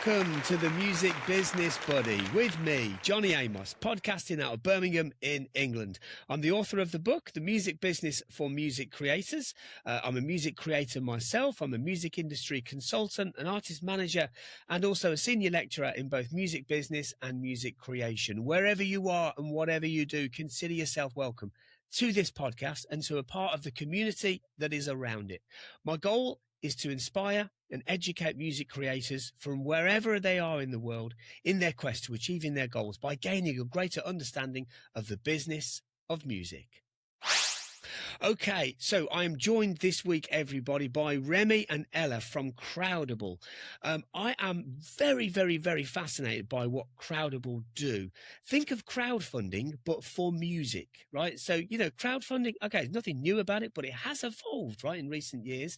welcome to the Music Business Buddy with me, Johnny Amos, podcasting out of Birmingham in England. I'm the author of the book, The Music Business for Music Creators. I'm a music creator myself. I'm a music industry consultant, an artist manager, and also a senior lecturer in both music business and music creation. Wherever you are and whatever you do, consider yourself welcome to this podcast and to a part of the community that is around it. My goal is to inspire and educate music creators from wherever they are in the world in their quest to achieving their goals by gaining a greater understanding of the business of music. Okay, so I am joined this week, everybody, by Remy and Ella from Crowdable. I am very, very, very fascinated by what Crowdable do. Think of crowdfunding, but for music, right? So, you know, crowdfunding, okay, there's nothing new about it, but it has evolved, right, in recent years.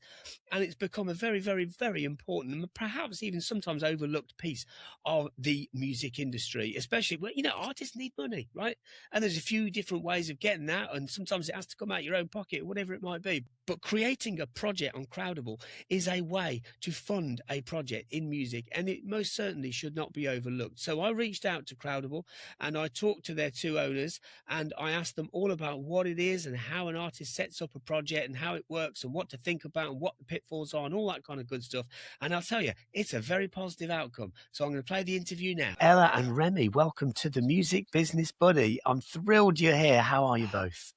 And it's become a very, very, very important and perhaps even sometimes overlooked piece of the music industry, especially where, you know, artists need money, right? And there's a few different ways of getting that. And sometimes it has to come out your own pocket, whatever it might be. But creating a project on Crowdable is a way to fund a project in music, and it most certainly should not be overlooked. So I reached out to Crowdable and I talked to their two owners and I asked them all about what it is and how an artist sets up a project and how it works and what to think about and what the pitfalls are and all that kind of good stuff. And I'll tell you, it's a very positive outcome. So I'm going to play the interview now. Ella and Remy, welcome to the Music Business Buddy. I'm thrilled you're here. How are you both?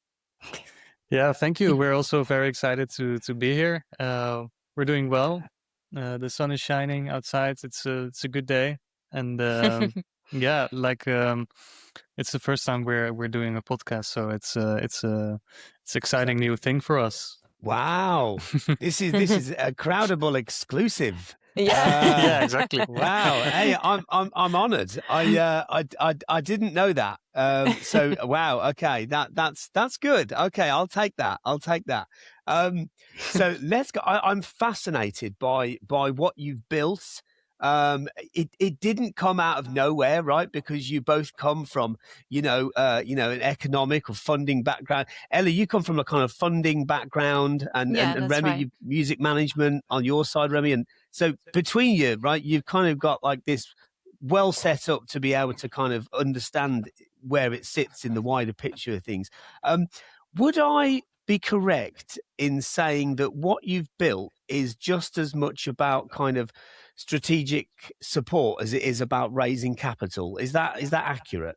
Yeah, thank you. We're also very excited to be here. We're doing well. The sun is shining outside. It's a good day, and yeah, like it's the first time we're doing a podcast, so it's exciting new thing for us. Wow, this is a Crowdable exclusive. Yeah, exactly. Wow. Hey, I'm honoured. I didn't know that. So wow. Okay, that's good. Okay, I'll take that. So let's go. I'm fascinated by what you've built. It didn't come out of nowhere, right? Because you both come from, an economic or funding background. Ella, you come from a kind of funding background, and Remy, right. you music management on your side, Remy. And so between you, right, you've kind of got like this well set up to be able to kind of understand where it sits in the wider picture of things. Would I be correct in saying that what you've built is just as much about kind of strategic support as it is about raising capital? Is that accurate?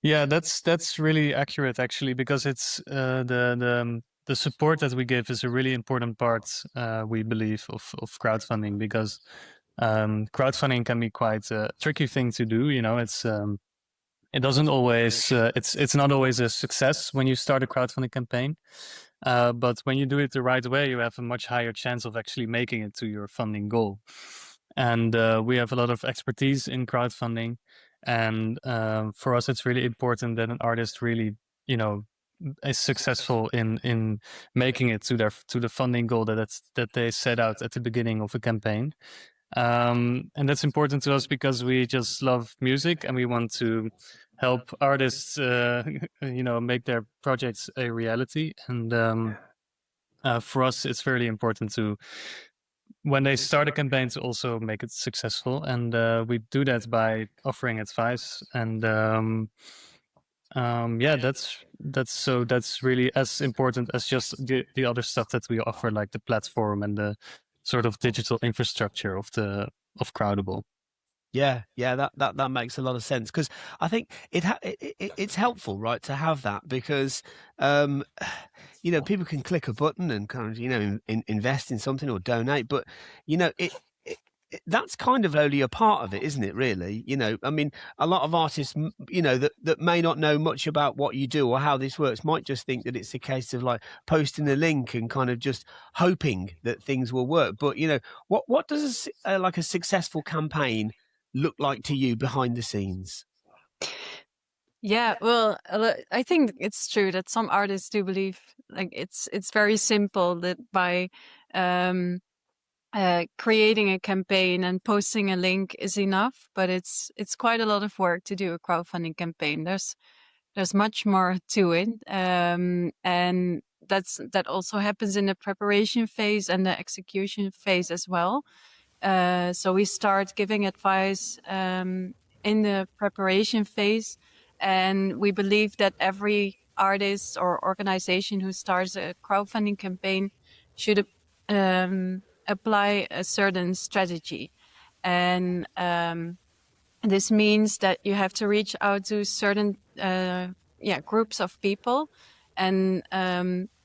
Yeah, that's really accurate actually, because it's the support that we give is a really important part, we believe, of crowdfunding, because crowdfunding can be quite a tricky thing to do. You know, it doesn't always it's not always a success when you start a crowdfunding campaign, but when you do it the right way, you have a much higher chance of actually making it to your funding goal. And we have a lot of expertise in crowdfunding, and for us it's really important that an artist really, you know, is successful in making it to the funding goal that they set out at the beginning of a campaign. And that's important to us because we just love music and we want to help artists, make their projects a reality. And for us, it's very important to, when they start a campaign, to also make it successful. And we do that by offering advice. And that's really as important as just the other stuff that we offer, like the platform and the sort of digital infrastructure of Crowdable. Yeah, that makes a lot of sense, because I think it's helpful, right, to have that, because people can click a button and kind of invest in something or donate, but that's kind of only a part of it, isn't it, really? I mean, a lot of artists, that may not know much about what you do or how this works, might just think that it's a case of like posting a link and kind of just hoping that things will work. But, what does a successful campaign look like to you behind the scenes? Yeah, well, I think it's true that some artists do believe like it's very simple that by creating a campaign and posting a link is enough, but it's quite a lot of work to do a crowdfunding campaign. There's much more to it, and that also happens in the preparation phase and the execution phase as well. So we start giving advice in the preparation phase, and we believe that every artist or organization who starts a crowdfunding campaign should apply a certain strategy. And this means that you have to reach out to certain groups of people, and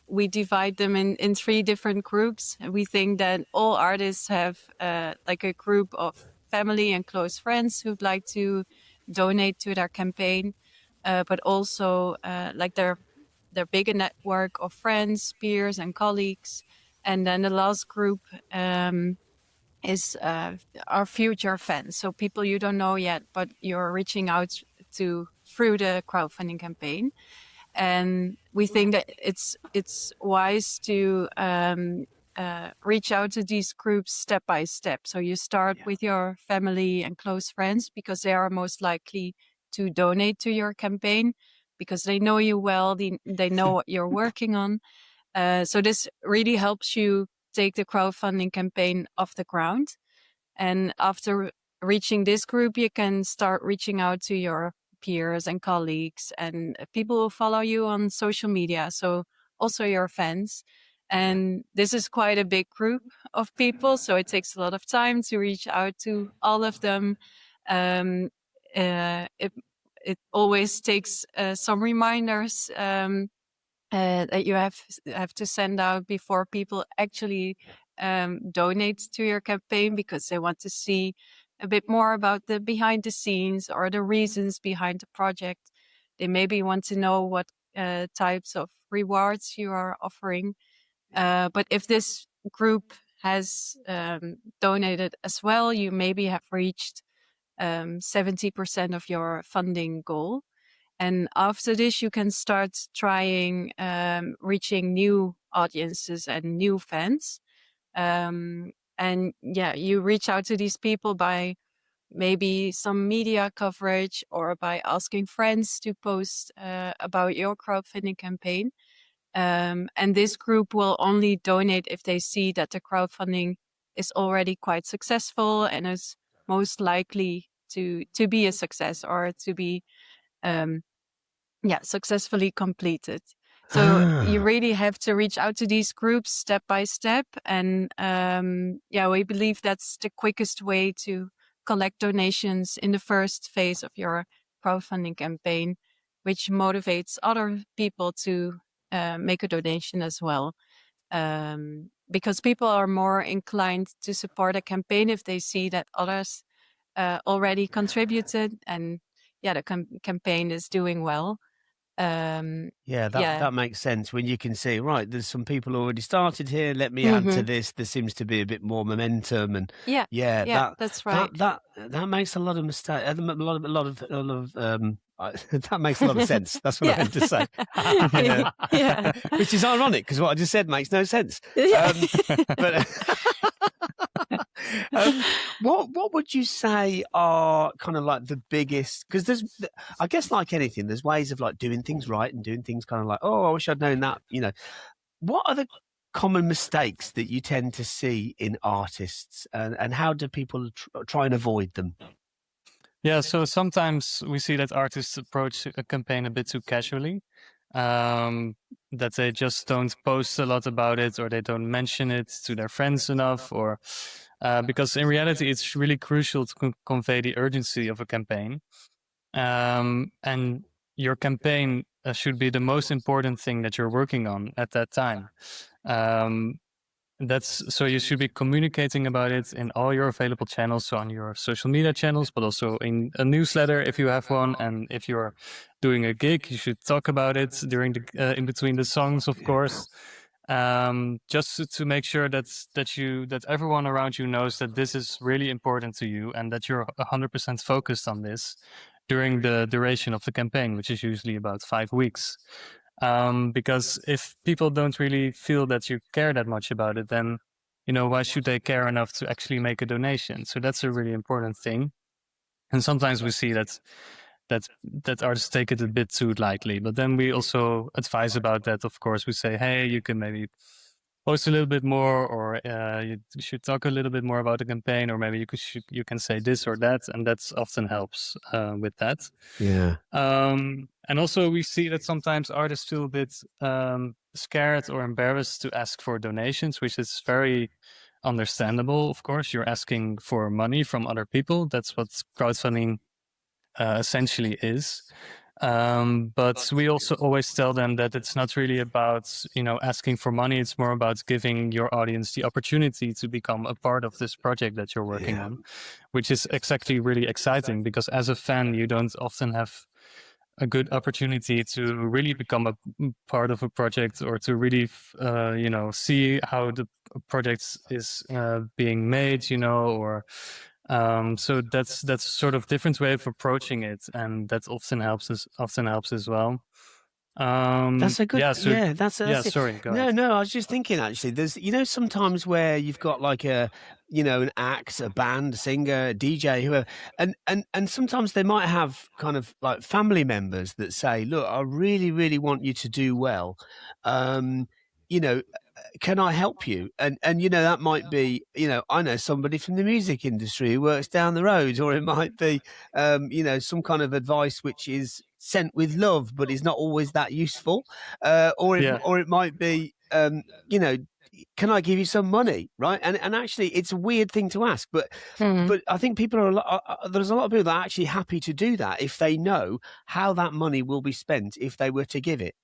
we divide them in 3 different groups. We think that all artists have like a group of family and close friends who'd like to donate to their campaign, but also like their bigger network of friends, peers, and colleagues. And then the last group is our future fans. So people you don't know yet, but you're reaching out to through the crowdfunding campaign. And we think that it's wise to reach out to these groups step by step. So you start with your family and close friends, because they are most likely to donate to your campaign, because they know you well, they know what you're working on. So this really helps you take the crowdfunding campaign off the ground. And after reaching this group, you can start reaching out to your peers and colleagues and people who follow you on social media. So also your fans. And this is quite a big group of people. So it takes a lot of time to reach out to all of them. It always takes some reminders that you have to send out before people actually donate to your campaign, because they want to see a bit more about the behind the scenes or the reasons behind the project. They maybe want to know what types of rewards you are offering. But if this group has donated as well, you maybe have reached 70% of your funding goal. And after this, you can start trying reaching new audiences and new fans. And you reach out to these people by maybe some media coverage or by asking friends to post about your crowdfunding campaign. And this group will only donate if they see that the crowdfunding is already quite successful and is most likely to be a success or to be successfully completed. So you really have to reach out to these groups step by step. And we believe that's the quickest way to collect donations in the first phase of your crowdfunding campaign, which motivates other people to make a donation as well. Because people are more inclined to support a campaign if they see that others already contributed and the campaign is doing well. That makes sense when you can see, right, there's some people already started here, let me add to this. There seems to be a bit more momentum, and that's right. That makes a lot of mistakes, a lot of that makes a lot of sense. That's what I meant to say. Which is ironic, because what I just said makes no sense. But what would you say are kind of like the biggest, because there's, I guess, like anything, there's ways of like doing things right and doing things kind of like, oh, I wish I'd known that, what are the common mistakes that you tend to see in artists, and how do people try and avoid them? Yeah, so sometimes we see that artists approach a campaign a bit too casually, that they just don't post a lot about it, or they don't mention it to their friends enough, or because in reality, it's really crucial to convey the urgency of a campaign. And your campaign should be the most important thing that you're working on at that time. So you should be communicating about it in all your available channels, so on your social media channels, but also in a newsletter if you have one. And if you're doing a gig, you should talk about it during the in between the songs, of course. Just to make sure that everyone around you knows that this is really important to you and that you're 100% focused on this during the duration of the campaign, which is usually about 5 weeks. Because if people don't really feel that you care that much about it, then, why should they care enough to actually make a donation? So that's a really important thing. And sometimes we see that artists take it a bit too lightly, but then we also advise about that. Of course, we say, hey, you can maybe post a little bit more, or you should talk a little bit more about the campaign, or maybe you can say this or that, and that's often helps with that. Yeah. And also we see that sometimes artists feel a bit scared or embarrassed to ask for donations, which is very understandable. Of course, you're asking for money from other people. That's what crowdfunding essentially is. But we also always tell them that it's not really about, asking for money. It's more about giving your audience the opportunity to become a part of this project that you're working on, which is exactly really exciting, because as a fan, you don't often have a good opportunity to really become a part of a project, or to really, see how the project is being made, or so that's sort of different way of approaching it, and that often helps as well. That's a good, So sorry, go ahead. No, I was just thinking, actually, there's, sometimes where you've got like an act, a band, a singer, a DJ, whoever, and sometimes they might have kind of like family members that say, look, I really, really want you to do well. You know, can I help you? And that might be, I know somebody from the music industry who works down the road, or it might be, some kind of advice which is sent with love, but is not always that useful. Or it might be, can I give you some money? Right. And actually, it's a weird thing to ask, but I think people there's a lot of people that are actually happy to do that if they know how that money will be spent if they were to give it,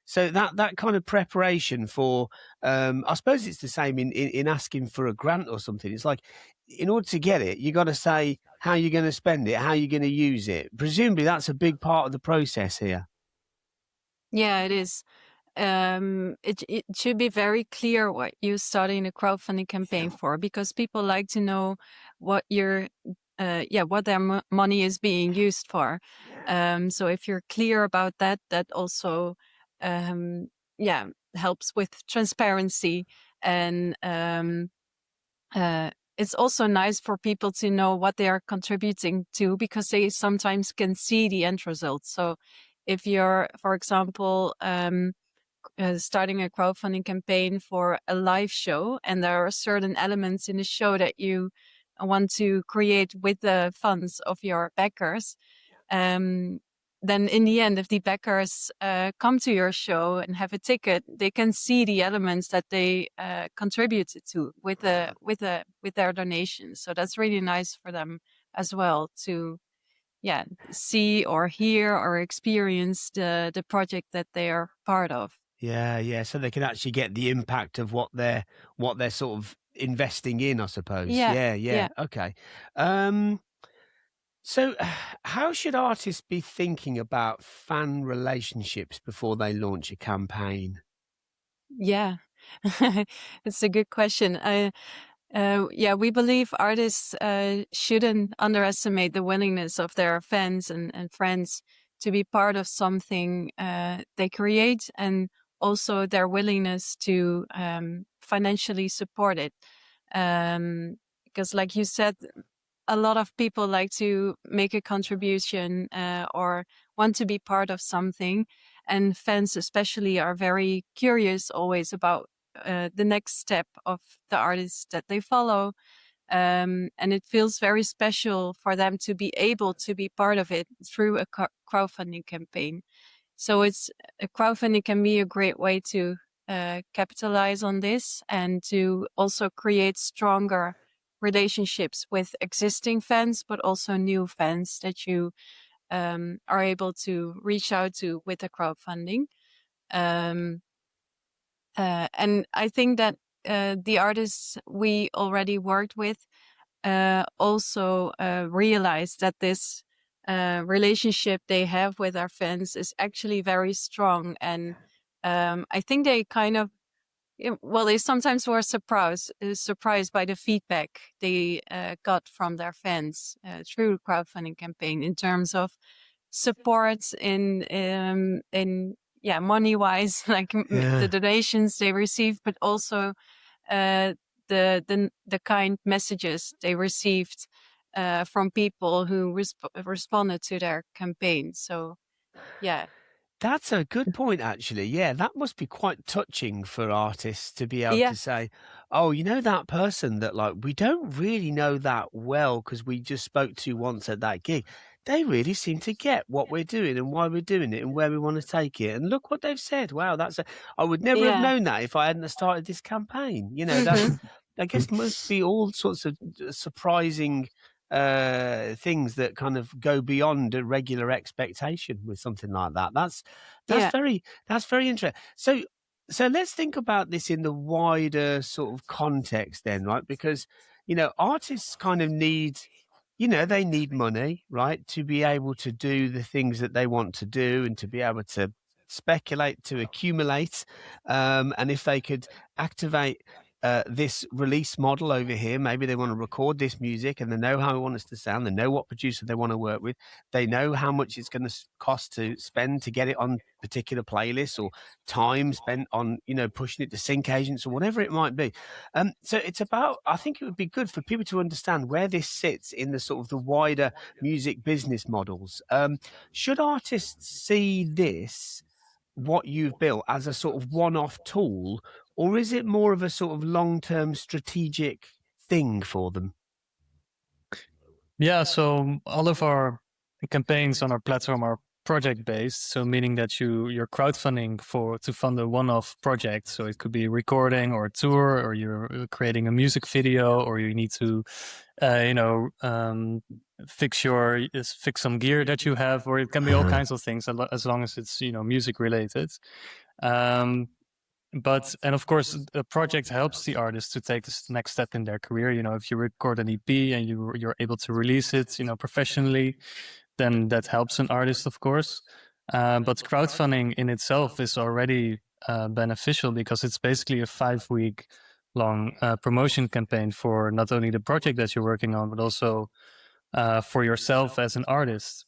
So that kind of preparation for, I suppose it's the same in asking for a grant or something. It's like, in order to get it, you got to say how you're going to spend it, how you're going to use it. Presumably, that's a big part of the process here. Yeah, it is. It should be very clear what you're starting a crowdfunding campaign for, because people like to know what what their money is being used for. So if you're clear about that, that also helps with transparency, and it's also nice for people to know what they are contributing to, because they sometimes can see the end result. So if you're, for example, starting a crowdfunding campaign for a live show, and there are certain elements in the show that you want to create with the funds of your backers, then in the end, if the backers come to your show and have a ticket, they can see the elements that they contributed to with their donations. So that's really nice for them as well to see or hear or experience the project that they are part of. Yeah. So they can actually get the impact of what they're sort of investing in, I suppose. Yeah. Okay. So how should artists be thinking about fan relationships before they launch a campaign? Yeah, it's a good question. We believe artists shouldn't underestimate the willingness of their fans and friends to be part of something they create, and also their willingness to financially support it. Because like you said, a lot of people like to make a contribution or want to be part of something. And fans especially are very curious always about the next step of the artist that they follow. And it feels very special for them to be able to be part of it through a crowdfunding campaign. So crowdfunding can be a great way to capitalize on this, and to also create stronger relationships with existing fans, but also new fans that you are able to reach out to with the crowdfunding. And I think that the artists we already worked with also realize that this relationship they have with our fans is actually very strong. And I think they kind of, they sometimes were surprised by the feedback they got from their fans through the crowdfunding campaign, in terms of support in money wise, like the donations they received, but also the kind messages they received from people who responded to their campaign. So yeah. That's a good point, actually. Yeah, that must be quite touching for artists to be able Yeah, to say, oh, you know, that person that like we don't really know that well because we just spoke to once at that gig. They really seem to get what we're doing and why we're doing it and where we want to take it. And look what they've said. Wow, I would never have yeah. known that if I hadn't have started this campaign. You know, that's, I guess must be all sorts of surprising things that kind of go beyond a regular expectation with something like that. That's Yeah. very interesting. So let's think about this in the wider sort of context then, right? Because, you know, artists kind of need, you know, they need money, right, to be able to do the things that they want to do and to be able to speculate, to accumulate. And if they could activate this release model over here, maybe they want to record this music and they know how they want us to sound, they know what producer they want to work with, they know how much it's going to cost to spend to get it on particular playlists or time spent on, you know, pushing it to sync agents or whatever it might be. So it's about, I think it would be good for people to understand where this sits in the sort of the wider music business models. Should artists see this, what you've built, as a sort of one-off tool, or is it more of a sort of long-term strategic thing for them? Yeah, so all of our campaigns on our platform are project based, so meaning that you're crowdfunding to fund a one-off project. So it could be a recording or a tour, or you're creating a music video, or you need to fix some gear that you have, or it can be all kinds of things as long as it's, you know, music related. And of course, the project helps the artist to take this next step in their career. You know, if you record an EP and you're able to release it, you know, professionally, then that helps an artist, of course. But crowdfunding in itself is already beneficial because it's basically a 5-week long promotion campaign for not only the project that you're working on, but also for yourself as an artist.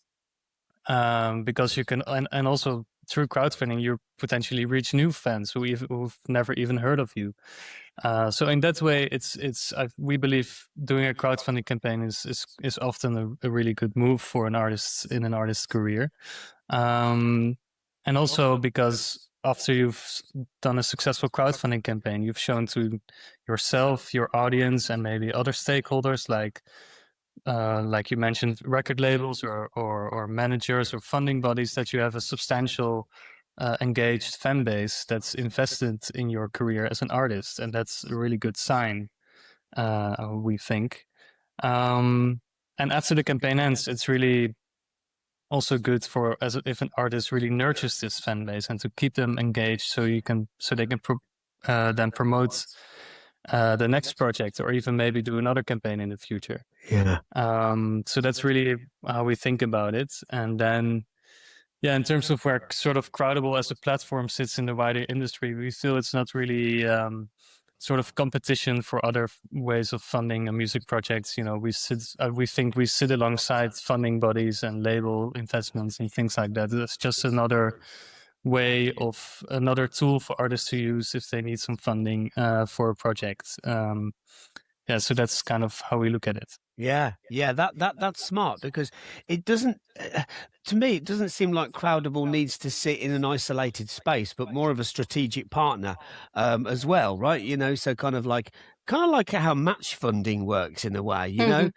Because you can, and also through crowdfunding, you potentially reach new fans who've never even heard of you. So in that way, we believe doing a crowdfunding campaign is often a really good move for an artist in an artist's career. And also because after you've done a successful crowdfunding campaign, you've shown to yourself, your audience, and maybe other stakeholders like you mentioned, record labels or managers or funding bodies, that you have a substantial engaged fan base that's invested in your career as an artist. And that's a really good sign, we think. And after the campaign ends, it's really also good if an artist really nurtures this fan base and to keep them engaged so they can then promote the next project, or even maybe do another campaign in the future. Yeah. So that's really how we think about it. And then, yeah, in terms of where sort of Crowdable as a platform sits in the wider industry, we feel it's not really sort of competition for other ways of funding a music project. You know, we think we sit alongside funding bodies and label investments and things like that. It's just another tool for artists to use if they need some funding for a project. So that's kind of how we look at it. Yeah, that's smart, because it doesn't, to me, it doesn't seem like Crowdable needs to sit in an isolated space, but more of a strategic partner as well, right? You know, so kind of like how match funding works in a way, you know.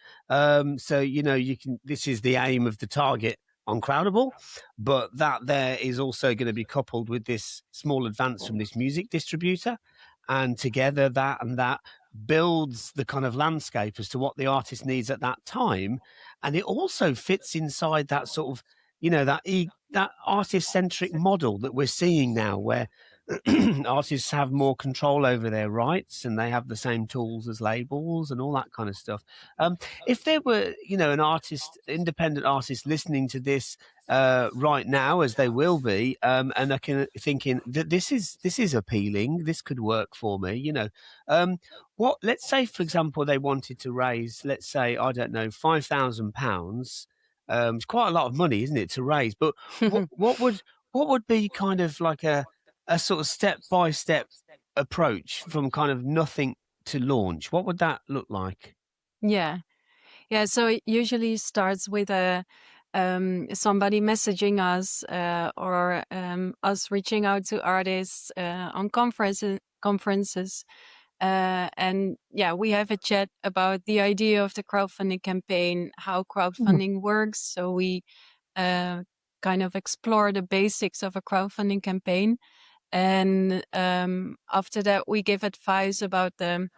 So you know, this is the aim of the target on Crowdable, but that there is also going to be coupled with this small advance from this music distributor, and together that builds the kind of landscape as to what the artist needs at that time. And it also fits inside that sort of, you know, that artist-centric model that we're seeing now, where artists have more control over their rights and they have the same tools as labels and all that kind of stuff. If there were, you know, an independent artist listening to this right now, as they will be, and I can thinking that this is appealing, this could work for me, you know, let's say, for example, they wanted to raise, let's say, I don't know, £5,000. It's quite a lot of money, isn't it, to raise? But what would be kind of like a sort of step-by-step approach from kind of nothing to launch? What would that look like? Yeah. So it usually starts with a somebody messaging us or us reaching out to artists on conferences. And yeah, we have a chat about the idea of the crowdfunding campaign, how crowdfunding works. So we kind of explore the basics of a crowdfunding campaign. And after that, we give advice about the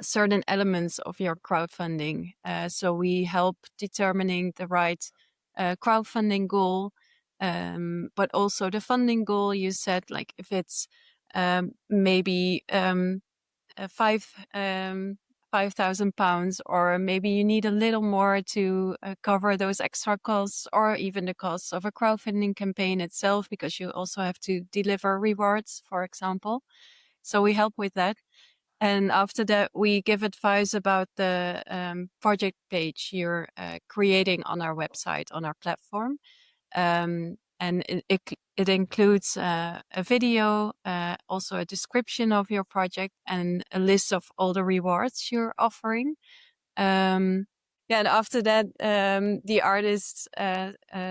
certain elements of your crowdfunding. So we help determining the right crowdfunding goal, but also the funding goal. You said, like, if it's maybe £5,000, or maybe you need a little more to cover those extra costs, or even the costs of a crowdfunding campaign itself, because you also have to deliver rewards, for example. So we help with that. And after that, we give advice about the project page you're creating on our website, on our platform. And it includes a video, also a description of your project, and a list of all the rewards you're offering. And after that, the artists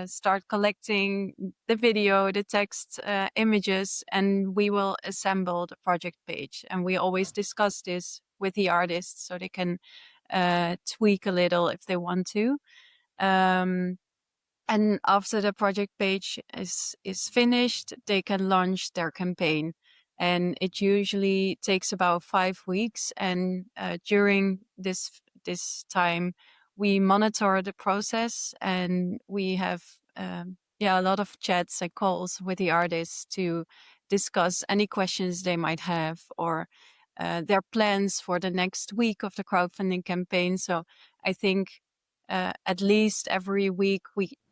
start collecting the video, the text, images, and we will assemble the project page. And we always discuss this with the artists so they can tweak a little if they want to. And after the project page is finished, they can launch their campaign. And it usually takes about 5 weeks. And during this time, we monitor the process, and we have a lot of chats and calls with the artists to discuss any questions they might have, or their plans for the next week of the crowdfunding campaign. So I think at least every week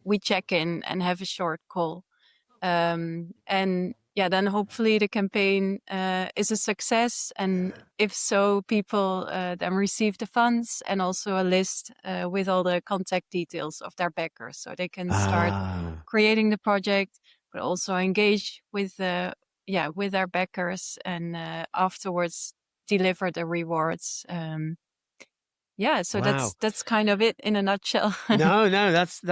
we check in and have a short call. And then hopefully the campaign is a success. And if so, people then receive the funds, and also a list with all the contact details of their backers, so they can start creating the project, but also engage with their backers, and afterwards deliver the rewards. So Wow. that's kind of it in a nutshell. No, that's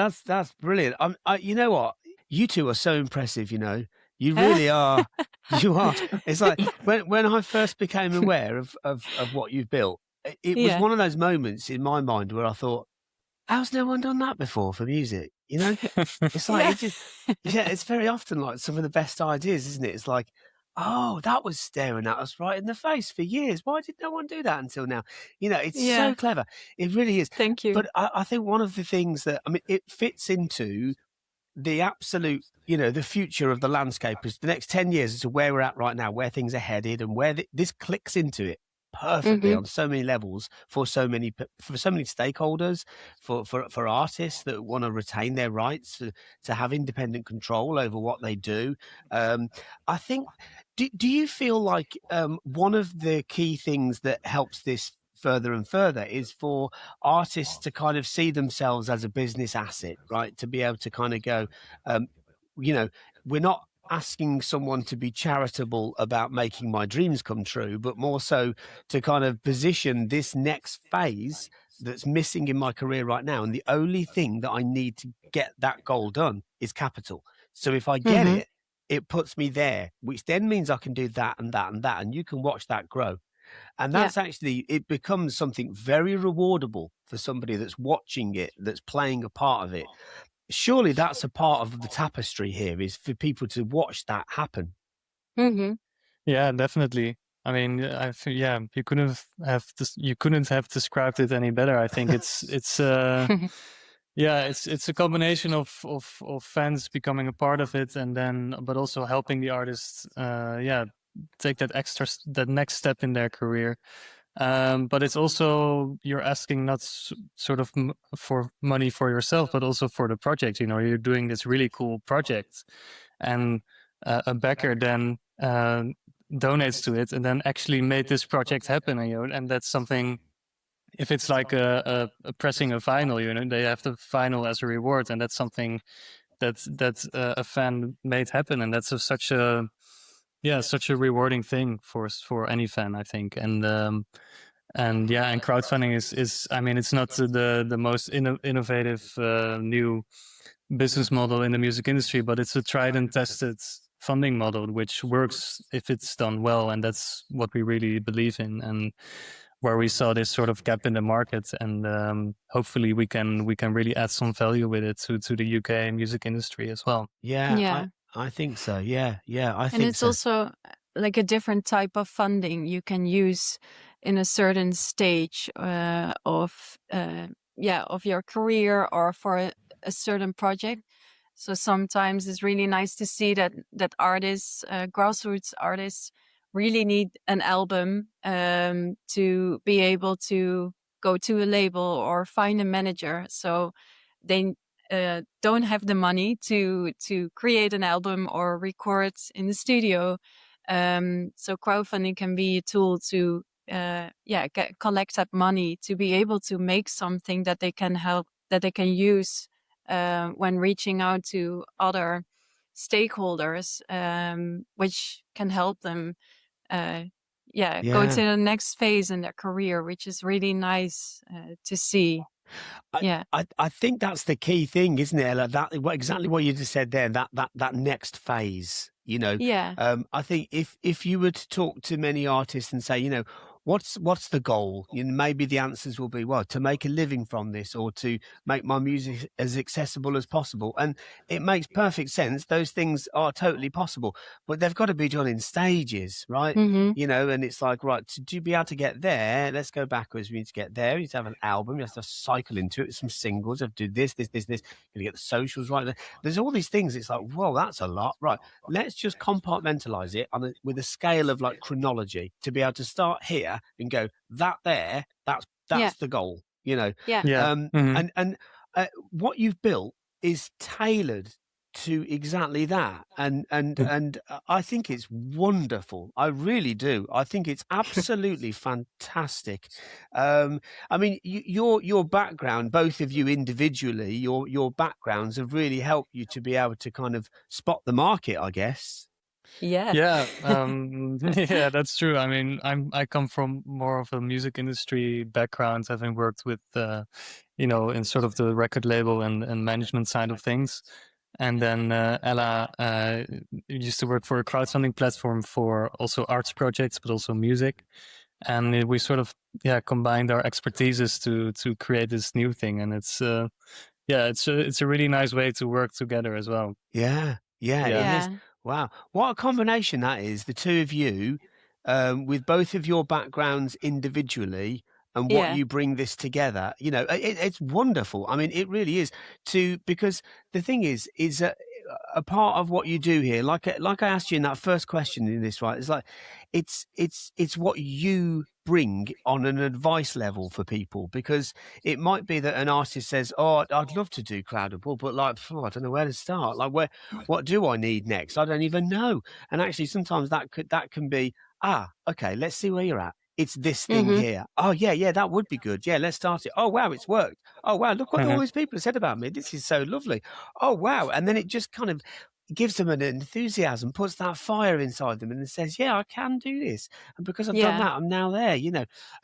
brilliant. You know what? You two are so impressive. You know, you really are. You are. It's like when I first became aware of what you've built, it was one of those moments in my mind where I thought, how's no one done that before for music? You know, it's like it's very often like some of the best ideas, isn't it? It's like, oh, that was staring at us right in the face for years. Why did no one do that until now? You know, it's so clever. It really is. Thank you. But I think one of the things that, I mean, it fits into the absolute, you know, the future of the landscape is the next 10 years as to where we're at right now, where things are headed, and where this clicks into it perfectly on so many levels for so many stakeholders, for artists that want to retain their rights to have independent control over what they do. I think, do you feel like one of the key things that helps this further and further is for artists to kind of see themselves as a business asset, right? To be able to kind of go, you know, we're not asking someone to be charitable about making my dreams come true, but more so to kind of position this next phase that's missing in my career right now. And the only thing that I need to get that goal done is capital. So if I get it, it puts me there, which then means I can do that and that and that, and you can watch that grow. And that's actually, it becomes something very rewardable for somebody that's watching it, that's playing a part of it. Surely that's a part of the tapestry here, is for people to watch that happen. Yeah, definitely. I mean, you couldn't have described it any better. I think it's it's a combination of fans becoming a part of it, and then but also helping the artists take that next step in their career. But it's also, you're asking not sort of for money for yourself, but also for the project. You know, you're doing this really cool project, and a backer then donates to it, and then actually made this project happen. And that's something. If it's like a pressing a vinyl, you know, they have the vinyl as a reward, and that's something that a fan made happen, and that's such a rewarding thing for any fan, I think. And And crowdfunding is I mean, it's not the most innovative new business model in the music industry, but it's a tried and tested funding model which works if it's done well, and that's what we really believe in, and where we saw this sort of gap in the market, and hopefully we can really add some value with it to the UK music industry as well. Yeah. I think so. Yeah, I think so. And it's also like a different type of funding you can use in a certain stage of your career or for a certain project. So sometimes it's really nice to see that artists, grassroots artists, really need an album to be able to go to a label or find a manager. So they don't have the money to create an album or record in the studio. So crowdfunding can be a tool to collect that money to be able to make something that they can use when reaching out to other stakeholders, which can help them go to the next phase in their career, which is really nice to see. I think that's the key thing, isn't it, Ella? Exactly what you just said there. That next phase. I think if you were to talk to many artists and say, what's the goal? Maybe the answers will be, well, to make a living from this, or to make my music as accessible as possible. And it makes perfect sense. Those things are totally possible, but they've got to be done in stages, right? Mm-hmm. And it's like, right, to be able to get there, let's go backwards. We need to get there. You need to have an album. You have to cycle into it, some singles. You have to do this. You got to get the socials right. There's all these things. It's like, well, that's a lot, right? Let's just compartmentalize it with a scale of like chronology to be able to start here and go that's the goal, and what you've built is tailored to exactly that, and I think it's wonderful. I really do. I think it's absolutely fantastic. I mean, your background, both of you individually, your backgrounds have really helped you to be able to kind of spot the market, I guess. Yeah, that's true. I mean, I come from more of a music industry background, having worked with, in sort of the record label and management side of things. And then Ella used to work for a crowdfunding platform for also arts projects, but also music. And we sort of combined our expertises to create this new thing. And it's a really nice way to work together as well. Yeah. It is. Wow, what a combination that is, the two of you, with both of your backgrounds individually and what you bring this together. It's wonderful. I mean, it really is, because the thing is a part of what you do here, like I asked you in that first question in this, right? It's like, it's what you bring on an advice level for people, because it might be that an artist says, oh, I'd love to do Crowdable, but like, I don't know where to start. Like, what do I need next? I don't even know. And actually sometimes that can be, okay, let's see where you're at. It's this thing here. Oh, yeah, that would be good. Yeah, let's start it. Oh, wow, it's worked. Oh, wow, look what all these people have said about me. This is so lovely. Oh, wow. And then it just kind of gives them an enthusiasm, puts that fire inside them, and says, yeah, I can do this. And because I've done that, I'm now there,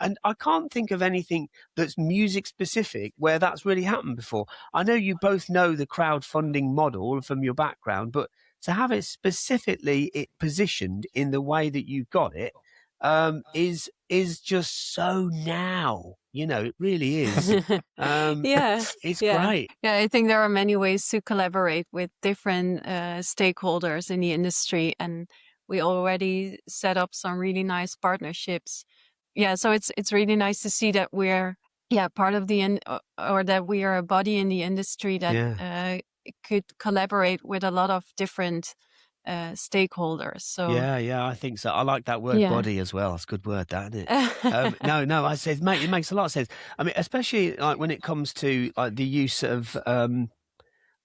And I can't think of anything that's music specific where that's really happened before. I know you both know the crowdfunding model from your background, but to have it specifically positioned in the way that you got it, is just so now, it really is. It's great. I think there are many ways to collaborate with different stakeholders in the industry, and we already set up some really nice partnerships. So it's really nice to see that we're part of or that we are a body in the industry that could collaborate with a lot of different stakeholders. So I think so. I like that word body as well. It's a good word, that, isn't it? No, I said, mate, it makes a lot of sense. I mean, especially like when it comes to like the use of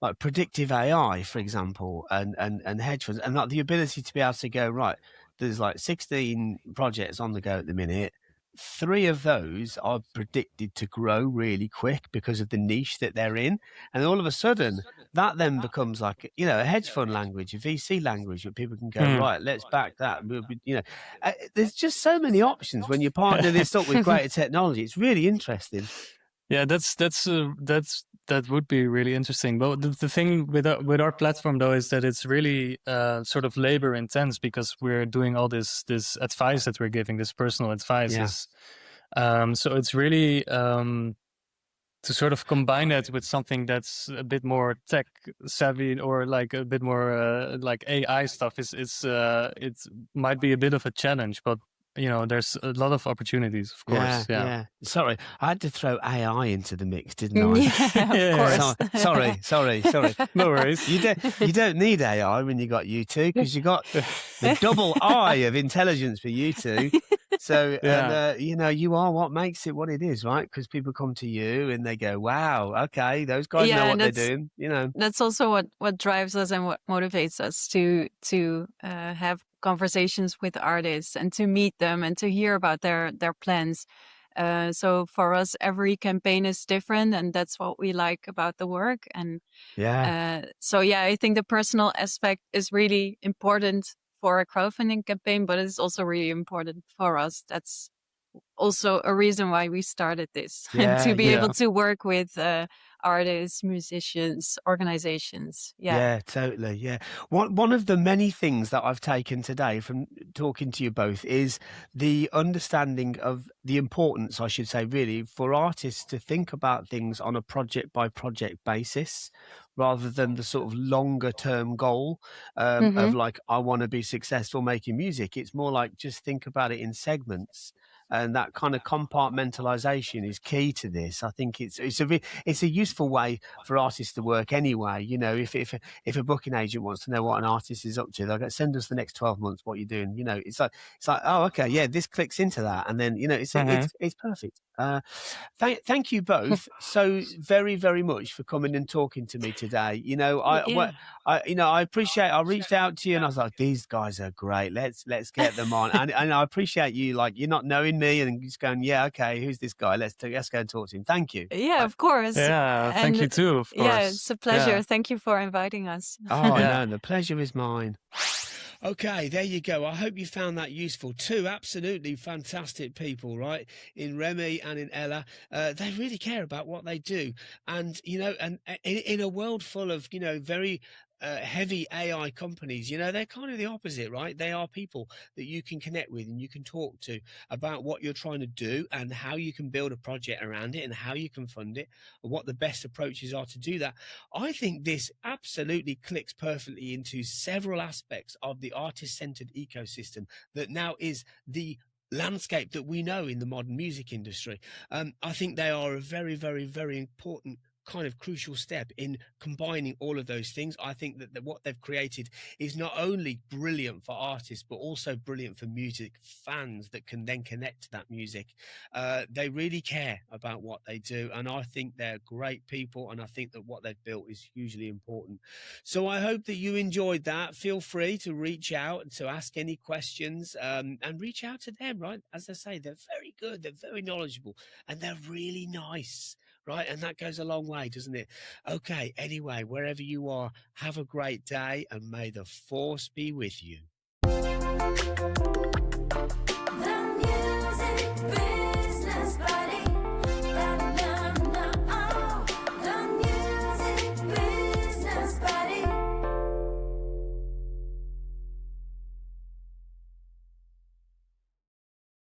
like predictive AI, for example, and hedge funds, and like the ability to be able to go, right, there's like 16 projects on the go at the minute. 3 of those are predicted to grow really quick because of the niche that they're in. And all of a sudden, that then becomes like, a hedge fund language, a VC language where people can go, right, let's back that. There's just so many options when you partner this up with greater technology. It's really interesting. Yeah, that would be really interesting. But the thing with our platform though is that it's really sort of labor intense, because we're doing all this advice that we're giving, this personal advice. Yeah. So it's really to sort of combine that with something that's a bit more tech savvy, or like a bit more like AI stuff. It might be a bit of a challenge, but there's a lot of opportunities, of course. Yeah. Sorry, I had to throw AI into the mix, didn't I? Yeah, of course. Sorry. No worries. You don't need AI when you got you two, because you got the double I of intelligence for you two. So, you are what makes it what it is, right? Because people come to you and they go, wow, okay, those guys know what they're doing, That's also what drives us and what motivates us to have conversations with artists and to meet them and to hear about their plans. So for us, every campaign is different, and that's what we like about the work. And I think the personal aspect is really important for a crowdfunding campaign, but it's also really important for us. That's also a reason why we started this, to be able to work with artists, musicians, organizations. Yeah, totally. Yeah. One of the many things that I've taken today from talking to you both is the understanding of the importance, I should say, really, for artists to think about things on a project by project basis, rather than the sort of longer term goal of like, I want to be successful making music. It's more like, just think about it in segments. And that kind of compartmentalization is key to this. I think it's a useful way for artists to work anyway. If a booking agent wants to know what an artist is up to, they'll go, send us the next 12 months what you're doing. It's like, oh, okay, yeah, this clicks into that, and then it's perfect. Thank you both so very, very much for coming and talking to me today. I appreciate. I reached out to you and I was like, these guys are great. Let's get them on. And I appreciate you, like, you're not knowing me and just going, yeah, okay, who's this guy? Let's go and talk to him. Thank you. Yeah, of course. Yeah, thank you too. Of course. Yeah, it's a pleasure. Yeah. Thank you for inviting us. Oh, no, the pleasure is mine. Okay, there you go. I hope you found that useful. 2 absolutely fantastic people, right? In Remy and in Ella. They really care about what they do. And, and in a world full of, very heavy AI companies, they're kind of the opposite, right? They are people that you can connect with and you can talk to about what you're trying to do and how you can build a project around it and how you can fund it and what the best approaches are to do that. I think this absolutely clicks perfectly into several aspects of the artist-centered ecosystem that now is the landscape that we know in the modern music industry. I think they are a very, very, very important kind of crucial step in combining all of those things. I think that what they've created is not only brilliant for artists, but also brilliant for music fans that can then connect to that music. They really care about what they do, and I think they're great people, and I think that what they've built is hugely important. So I hope that you enjoyed that. Feel free to reach out to ask any questions, and reach out to them, right? As I say, they're very good, they're very knowledgeable, and they're really nice. Right. And that goes a long way, doesn't it? Okay. Anyway, wherever you are, have a great day, and may the force be with you.